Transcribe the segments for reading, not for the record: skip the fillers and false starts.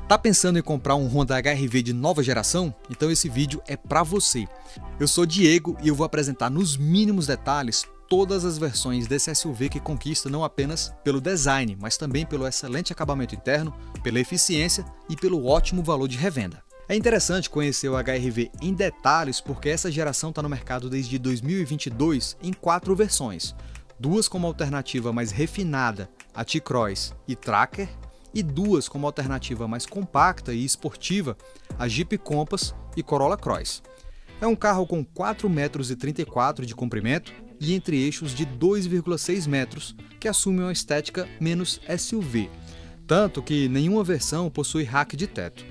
Tá pensando em comprar um Honda HR-V de nova geração? Então esse vídeo é para você. Eu sou Diego e eu vou apresentar nos mínimos detalhes todas as versões desse SUV que conquista não apenas pelo design, mas também pelo excelente acabamento interno, pela eficiência e pelo ótimo valor de revenda. É interessante conhecer o HR-V em detalhes porque essa geração está no mercado desde 2022 em 4 versões. 2 como alternativa mais refinada, a T-Cross e Tracker, e 2 como alternativa mais compacta e esportiva, a Jeep Compass e Corolla Cross. É um carro com 4,34 m de comprimento e entre eixos de 2,6 metros, que assume uma estética menos SUV, tanto que nenhuma versão possui rack de teto.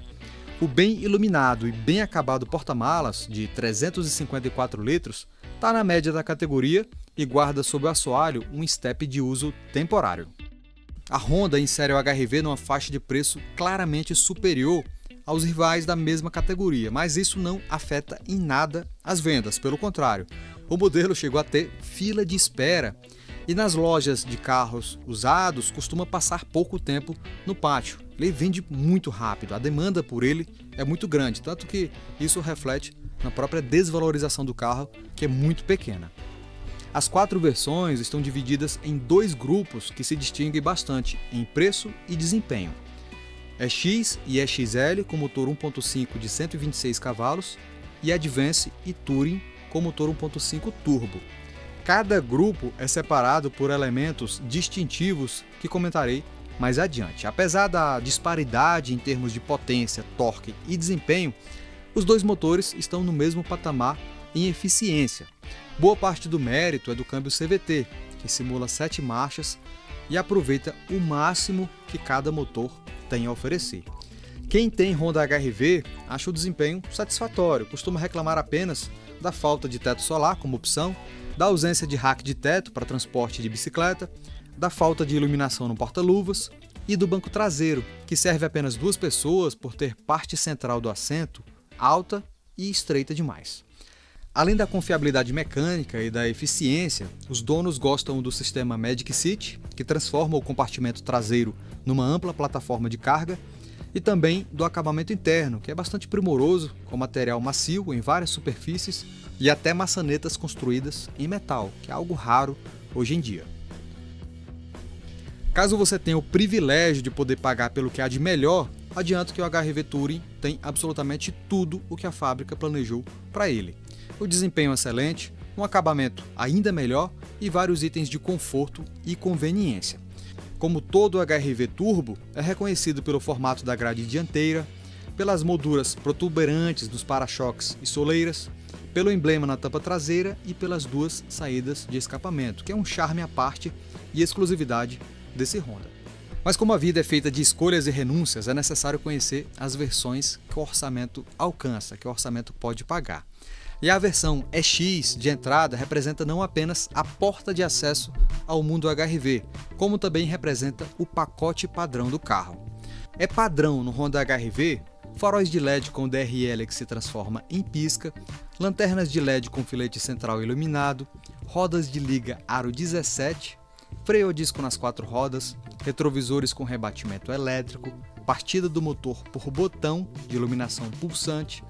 O bem iluminado e bem acabado porta-malas, de 354 litros, está na média da categoria e guarda sob o assoalho um step de uso temporário. A Honda insere o HR-V numa faixa de preço claramente superior aos rivais da mesma categoria, mas isso não afeta em nada as vendas, pelo contrário. O modelo chegou a ter fila de espera e nas lojas de carros usados costuma passar pouco tempo no pátio. Ele vende muito rápido, a demanda por ele é muito grande, tanto que isso reflete na própria desvalorização do carro, que é muito pequena. As 4 versões estão divididas em 2 grupos que se distinguem bastante em preço e desempenho. EX e EXL com motor 1.5 de 126 cavalos e Advance e Touring com motor 1.5 turbo. Cada grupo é separado por elementos distintivos que comentarei mais adiante. Apesar da disparidade em termos de potência, torque e desempenho, os 2 motores estão no mesmo patamar em eficiência. Boa parte do mérito é do câmbio CVT, que simula 7 marchas e aproveita o máximo que cada motor tem a oferecer. Quem tem Honda HR-V acha o desempenho satisfatório, costuma reclamar apenas da falta de teto solar como opção, da ausência de rack de teto para transporte de bicicleta, da falta de iluminação no porta-luvas e do banco traseiro, que serve apenas 2 pessoas por ter parte central do assento alta e estreita demais. Além da confiabilidade mecânica e da eficiência, os donos gostam do sistema Magic Seat, que transforma o compartimento traseiro numa ampla plataforma de carga, e também do acabamento interno, que é bastante primoroso, com material macio em várias superfícies e até maçanetas construídas em metal, que é algo raro hoje em dia. Caso você tenha o privilégio de poder pagar pelo que há de melhor, adianto que o HR-V Touring tem absolutamente tudo o que a fábrica planejou para ele. O desempenho é excelente, um acabamento ainda melhor e vários itens de conforto e conveniência. Como todo HR-V Turbo, é reconhecido pelo formato da grade dianteira, pelas molduras protuberantes dos para-choques e soleiras, pelo emblema na tampa traseira e pelas 2 saídas de escapamento, que é um charme à parte e exclusividade desse Honda. Mas como a vida é feita de escolhas e renúncias, é necessário conhecer as versões que o orçamento alcança, que o orçamento pode pagar. E a versão EX de entrada representa não apenas a porta de acesso ao mundo HR-V, como também representa o pacote padrão do carro. É padrão no Honda HR-V faróis de LED com DRL que se transforma em pisca, lanternas de LED com filete central iluminado, rodas de liga aro 17, freio a disco nas 4 rodas, retrovisores com rebatimento elétrico, partida do motor por botão de iluminação pulsante,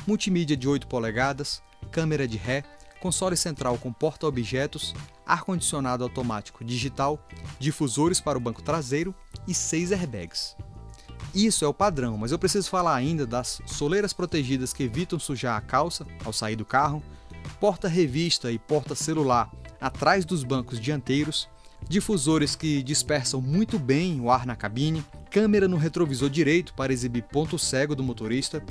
multimídia de 8 polegadas, câmera de ré, console central com porta-objetos, ar-condicionado automático digital, difusores para o banco traseiro e 6 airbags. Isso é o padrão, mas eu preciso falar ainda das soleiras protegidas que evitam sujar a calça ao sair do carro, porta-revista e porta-celular atrás dos bancos dianteiros, difusores que dispersam muito bem o ar na cabine, câmera no retrovisor direito para exibir ponto cego do motorista,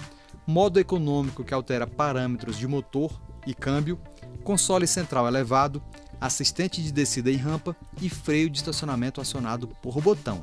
modo econômico que altera parâmetros de motor e câmbio, console central elevado, assistente de descida e rampa e freio de estacionamento acionado por botão.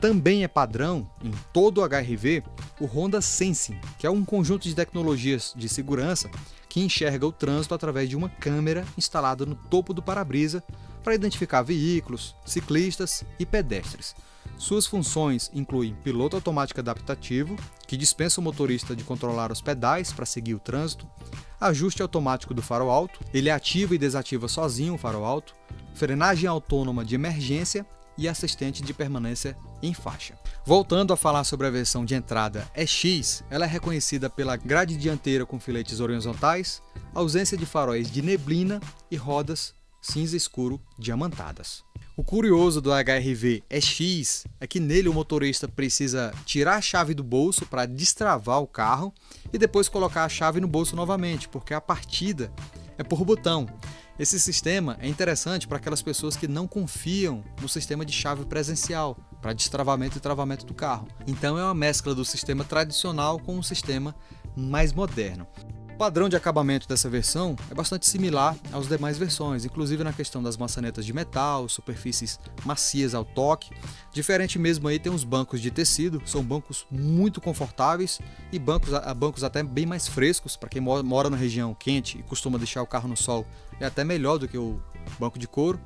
Também é padrão em todo o HR-V o Honda Sensing, que é um conjunto de tecnologias de segurança que enxerga o trânsito através de uma câmera instalada no topo do para-brisa para identificar veículos, ciclistas e pedestres. Suas funções incluem piloto automático adaptativo, que dispensa o motorista de controlar os pedais para seguir o trânsito, ajuste automático do farol alto, ele ativa e desativa sozinho o farol alto, frenagem autônoma de emergência e assistente de permanência em faixa. Voltando a falar sobre a versão de entrada EX, ela é reconhecida pela grade dianteira com filetes horizontais, ausência de faróis de neblina e rodas cinza escuro diamantadas. O curioso do HR-V EX é que nele o motorista precisa tirar a chave do bolso para destravar o carro e depois colocar a chave no bolso novamente, porque a partida é por botão. Esse sistema é interessante para aquelas pessoas que não confiam no sistema de chave presencial para destravamento e travamento do carro. Então é uma mescla do sistema tradicional com um sistema mais moderno. O padrão de acabamento dessa versão é bastante similar às demais versões, inclusive na questão das maçanetas de metal, superfícies macias ao toque. Diferente mesmo aí tem os bancos de tecido, são bancos muito confortáveis e bancos até bem mais frescos, para quem mora na região quente e costuma deixar o carro no sol, é até melhor do que o banco de couro.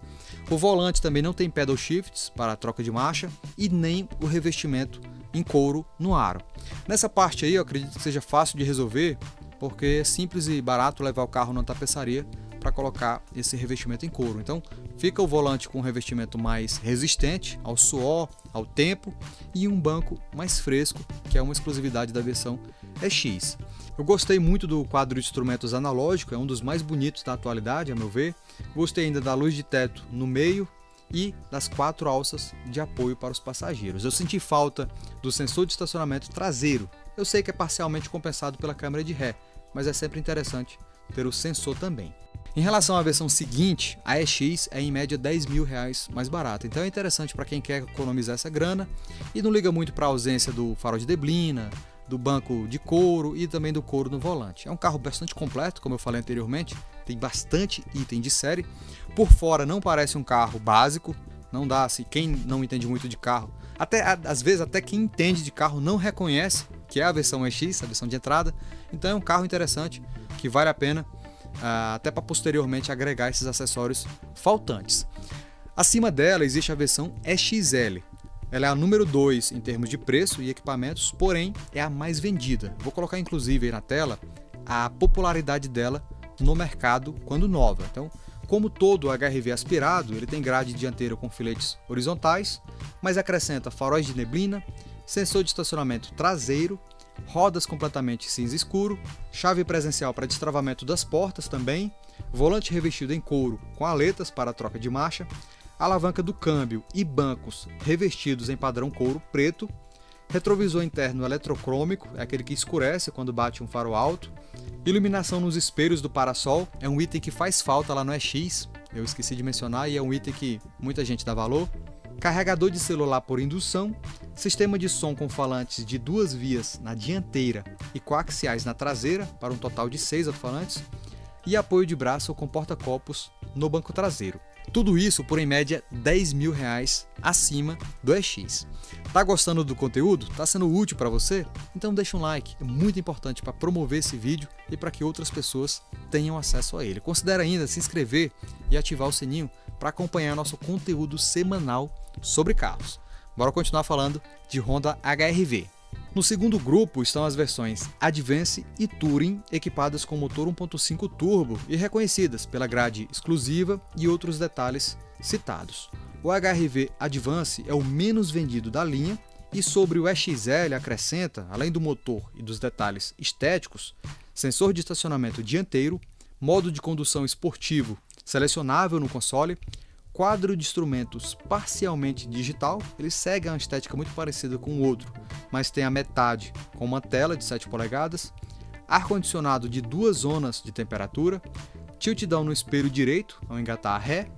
O volante também não tem pedal shifts para a troca de marcha e nem o revestimento em couro no aro. Nessa parte aí eu acredito que seja fácil de resolver, porque é simples e barato levar o carro na tapeçaria para colocar esse revestimento em couro. Então fica o volante com um revestimento mais resistente ao suor, ao tempo e um banco mais fresco, que é uma exclusividade da versão EX. Eu gostei muito do quadro de instrumentos analógico, é um dos mais bonitos da atualidade, a meu ver. Gostei ainda da luz de teto no meio e das 4 alças de apoio para os passageiros. Eu senti falta do sensor de estacionamento traseiro. Eu sei que é parcialmente compensado pela câmera de ré, mas é sempre interessante ter o sensor também. Em relação à versão seguinte, a EX é em média R$10.000 mais barata, então é interessante para quem quer economizar essa grana e não liga muito para a ausência do farol de neblina, do banco de couro e também do couro no volante. É um carro bastante completo, como eu falei anteriormente, tem bastante item de série. Por fora não parece um carro básico, não dá assim, quem não entende muito de carro, às vezes até quem entende de carro não reconhece que é a versão EX, a versão de entrada. Então é um carro interessante que vale a pena até para posteriormente agregar esses acessórios faltantes. Acima dela existe a versão EXL. Ela é a número 2 em termos de preço e equipamentos, porém é a mais vendida. Vou colocar inclusive aí na tela a popularidade dela no mercado quando nova. Então, como todo HR-V aspirado, ele tem grade dianteira com filetes horizontais, mas acrescenta faróis de neblina, sensor de estacionamento traseiro, rodas completamente cinza escuro, chave presencial para destravamento das portas também, volante revestido em couro com aletas para troca de marcha, alavanca do câmbio e bancos revestidos em padrão couro preto, retrovisor interno eletrocrômico, é aquele que escurece quando bate um faro alto, iluminação nos espelhos do parasol, é um item que faz falta lá no EX, eu esqueci de mencionar e é um item que muita gente dá valor, carregador de celular por indução, sistema de som com falantes de 2 vias na dianteira e coaxiais na traseira, para um total de 6 alto-falantes, e apoio de braço com porta-copos no banco traseiro. Tudo isso por em média R$10.000 acima do EX. Tá gostando do conteúdo? Tá sendo útil para você? Então deixa um like, é muito importante para promover esse vídeo e para que outras pessoas tenham acesso a ele. Considere ainda se inscrever e ativar o sininho para acompanhar nosso conteúdo semanal sobre carros. Bora continuar falando de Honda HR-V. No segundo grupo estão as versões Advance e Touring, equipadas com motor 1.5 turbo e reconhecidas pela grade exclusiva e outros detalhes citados. O HR-V Advance é o menos vendido da linha e sobre o EXL acrescenta, além do motor e dos detalhes estéticos, sensor de estacionamento dianteiro, modo de condução esportivo selecionável no console, quadro de instrumentos parcialmente digital, ele segue uma estética muito parecida com o outro, mas tem a metade com uma tela de 7 polegadas, ar-condicionado de 2 zonas de temperatura, tilt down no espelho direito ao engatar a ré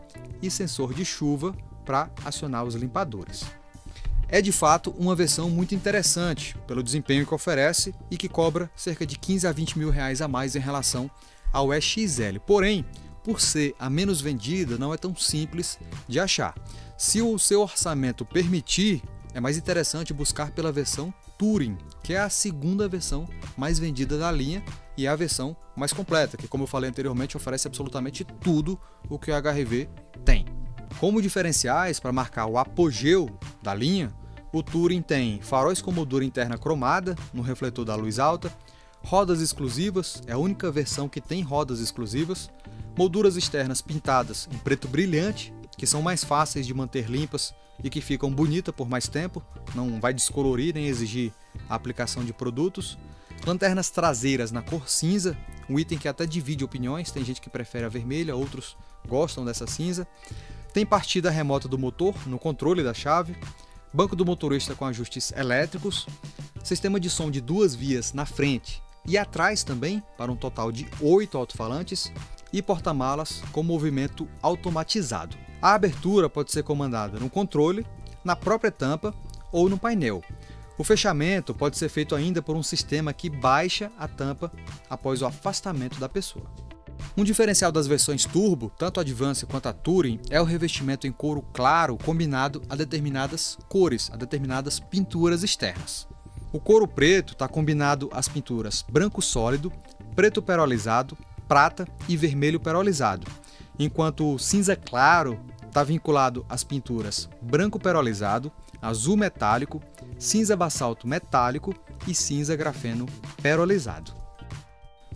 e sensor de chuva para acionar os limpadores. É de fato uma versão muito interessante pelo desempenho que oferece e que cobra cerca de R$15 a R$20 a mais em relação ao EXL, porém, por ser a menos vendida, não é tão simples de achar. Se o seu orçamento permitir, é mais interessante buscar pela versão Touring, que é a segunda versão mais vendida da linha e é a versão mais completa, que, como eu falei anteriormente, oferece absolutamente tudo o que o HR-V tem. Como diferenciais para marcar o apogeu da linha, o Touring tem faróis com moldura interna cromada no refletor da luz alta, rodas exclusivas, é a única versão que tem rodas exclusivas, molduras externas pintadas em preto brilhante, que são mais fáceis de manter limpas e que ficam bonitas por mais tempo, não vai descolorir nem exigir a aplicação de produtos. Lanternas traseiras na cor cinza, um item que até divide opiniões, tem gente que prefere a vermelha, outros gostam dessa cinza. Tem partida remota do motor no controle da chave, banco do motorista com ajustes elétricos, sistema de som de 2 vias na frente e atrás também, para um total de 8 alto-falantes, e porta-malas com movimento automatizado. A abertura pode ser comandada no controle, na própria tampa ou no painel. O fechamento pode ser feito ainda por um sistema que baixa a tampa após o afastamento da pessoa. Um diferencial das versões Turbo, tanto a Advance quanto a Touring, é o revestimento em couro claro combinado a determinadas cores, a determinadas pinturas externas. O couro preto está combinado às pinturas branco sólido, preto perolizado, prata e vermelho perolizado, enquanto o cinza claro está vinculado às pinturas branco perolizado, azul metálico, cinza basalto metálico e cinza grafeno perolizado.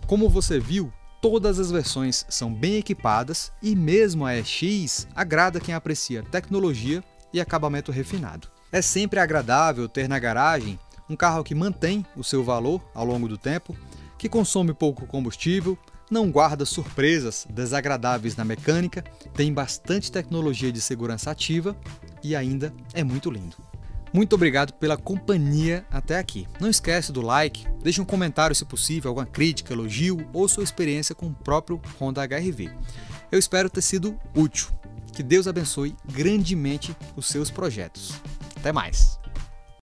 Como você viu, todas as versões são bem equipadas e mesmo a EX agrada quem aprecia tecnologia e acabamento refinado. É sempre agradável ter na garagem um carro que mantém o seu valor ao longo do tempo, que consome pouco combustível, não guarda surpresas desagradáveis na mecânica, tem bastante tecnologia de segurança ativa e ainda é muito lindo. Muito obrigado pela companhia até aqui. Não esquece do like, deixe um comentário se possível, alguma crítica, elogio ou sua experiência com o próprio Honda HR-V. Eu espero ter sido útil. Que Deus abençoe grandemente os seus projetos. Até mais!